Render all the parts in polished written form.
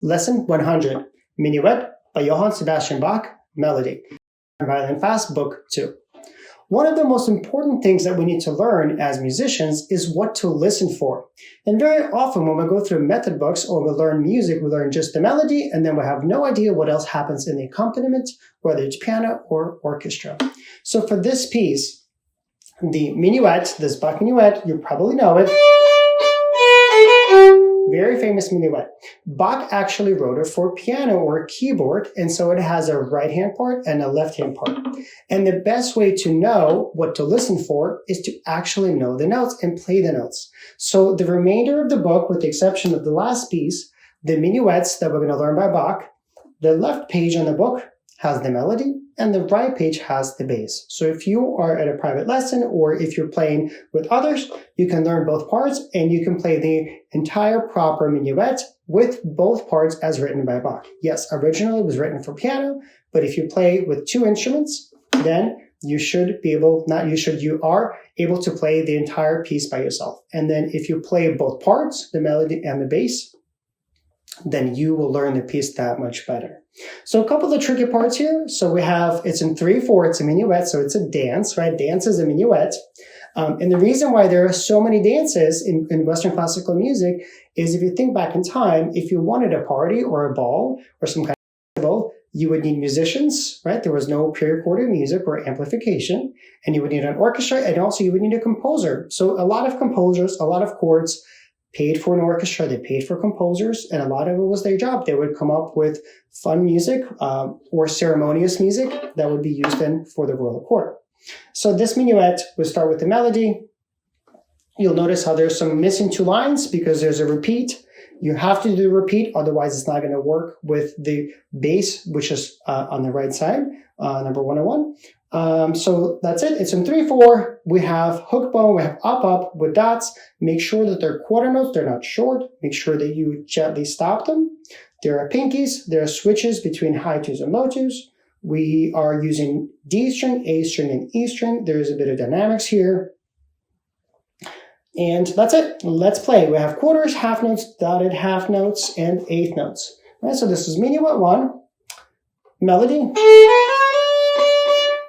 Lesson 100, Minuet by Johann Sebastian Bach, Melody, Learn Violin Fast Book 2. One of the most important things that we need to learn as musicians is what to listen for. And very often when we go through method books or we learn music, we learn just the melody and then we have no idea what else happens in the accompaniment, whether it's piano or orchestra. So for this piece, the minuet, this Bach minuet, you probably know it. Very famous minuet. Bach actually wrote it for piano or keyboard, and so it has a right-hand part and a left-hand part. And the best way to know what to listen for is to actually know the notes and play the notes. So the remainder of the book, with the exception of the last piece, the minuets that we're going to learn by Bach, the left page on the book has the melody, and the right page has the bass. So if you are at a private lesson or if you're playing with others, you can learn both parts and you can play the entire proper minuet with both parts as written by Bach. Yes, originally it was written for piano, but if you play with two instruments, then you should be able, you are able to play the entire piece by yourself. And then if you play both parts, the melody and the bass, then you will learn the piece that much better. So a couple of tricky parts here. So we have, it's in 3/4, it's a minuet, so it's a dance, right? Dance is a minuet. And the reason why there are so many dances in Western classical music is if you think back in time, if you wanted a party or a ball or some kind of festival, you would need musicians, right? There was no pre-recorded music or amplification, and you would need an orchestra, and also you would need a composer. So a lot of composers, a lot of chords paid for an orchestra, they paid for composers, and a lot of it was their job. They would come up with fun music or ceremonious music that would be used then for the royal court. So this minuet, we'll start with the melody. You'll notice how there's some missing two lines because there's a repeat. You have to do the repeat, otherwise it's not going to work with the bass, which is on the right side, number 101. So that's it. It's in 3/4. We have hook bone, we have up with dots. Make sure that they're quarter notes, they're not short. Make sure that you gently stop them. There are pinkies, there are switches between high twos and low twos. We are using D string, A string, and E string. There is a bit of dynamics here. And that's it. Let's play. We have quarters, half notes, dotted half notes, and eighth notes. All right, so this is minuet 1, melody.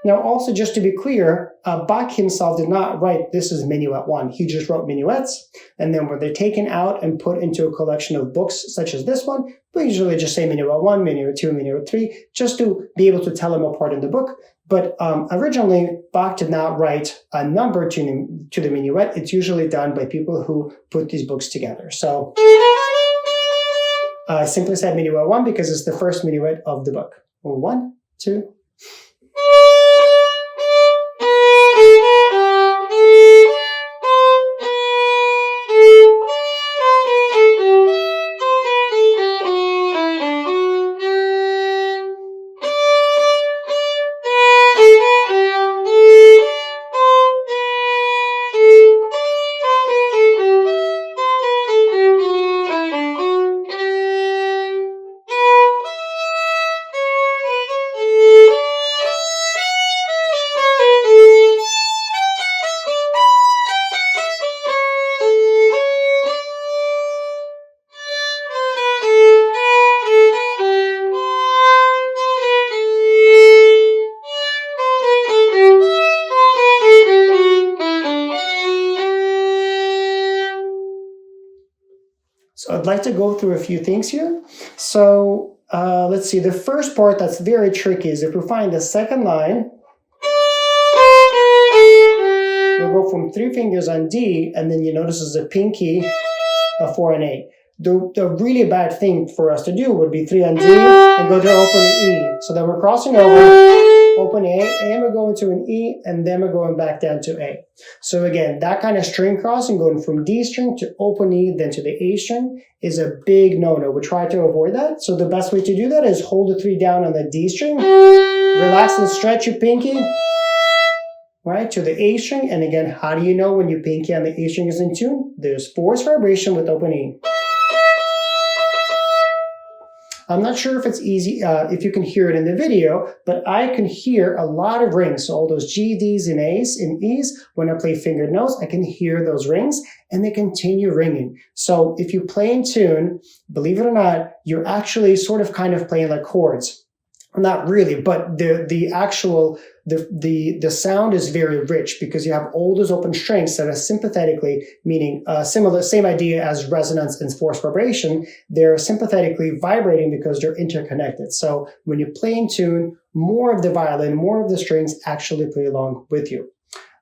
Now, also, just to be clear, Bach himself did not write this is Minuet 1. He just wrote minuets, and then when they're taken out and put into a collection of books such as this one, we usually just say Minuet 1, Minuet 2, Minuet 3, just to be able to tell them apart in the book. But originally, Bach did not write a number to the minuet. It's usually done by people who put these books together. So I simply said Minuet 1 because it's the first minuet of the book. 1, 2, So I'd like to go through a few things here. So let's see, the first part that's very tricky is if we find the second line, we'll go from 3 fingers on D, and then you notice there's a pinky for an A. The really bad thing for us to do would be 3 on D and go to open E. So then we're crossing over, open A, and we're going to an E, and then we're going back down to A. So again, that kind of string crossing, going from D string to open E, then to the A string, is a big no-no. We try to avoid that. So the best way to do that is hold the 3 down on the D string, relax and stretch your pinky, right, to the A string. And again, how do you know when your pinky on the A string is in tune? There's force vibration with open E. I'm not sure if it's easy, if you can hear it in the video, but I can hear a lot of rings. So all those G, Ds, and As and Es, when I play fingered notes, I can hear those rings and they continue ringing. So if you play in tune, believe it or not, you're actually sort of kind of playing like chords. Not really, but the sound is very rich because you have all those open strings that are sympathetically, meaning same idea as resonance and forced vibration. They're sympathetically vibrating because they're interconnected. So when you play in tune, more of the violin, more of the strings actually play along with you.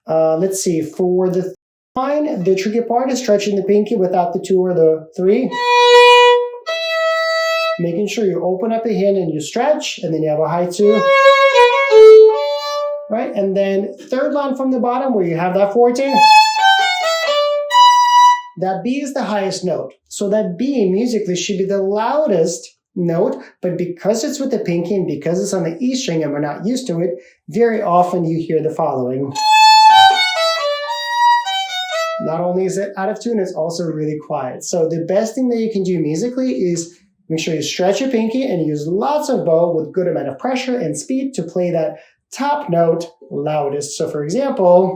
Let's see, for the line, the tricky part is stretching the pinky without the 2 or the 3. Making sure you open up the hand and you stretch, and then you have a high 2. Right? And then third line from the bottom where you have that forte. That B is the highest note. So that B musically should be the loudest note, but because it's with the pinky and because it's on the E string and we're not used to it, very often you hear the following. Not only is it out of tune, it's also really quiet. So the best thing that you can do musically is make sure you stretch your pinky and use lots of bow with good amount of pressure and speed to play that top note loudest. So for example,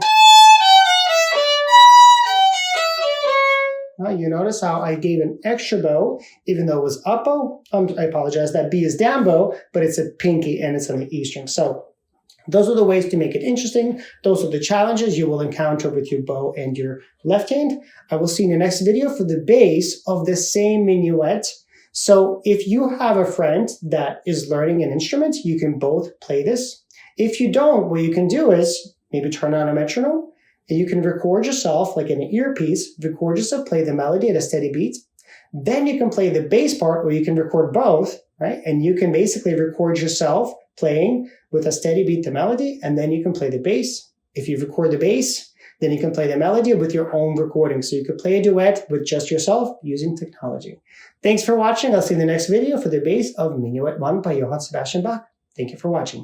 you notice how I gave an extra bow, even though it was up bow. I apologize, that B is down bow, but it's a pinky and it's on the E string. So those are the ways to make it interesting. Those are the challenges you will encounter with your bow and your left hand. I will see you in the next video for the bass of the same minuet. So if you have a friend that is learning an instrument, you can both play this. If you don't, what you can do is maybe turn on a metronome and you can record yourself like in an earpiece, record yourself play the melody at a steady beat. Then you can play the bass part where you can record both, right? And you can basically record yourself playing with a steady beat the melody, and then you can play the bass. If you record the bass, then you can play the melody with your own recording. So you could play a duet with just yourself using technology. Thanks for watching. I'll see you in the next video for the bass of Minuet 1 by Johann Sebastian Bach. Thank you for watching.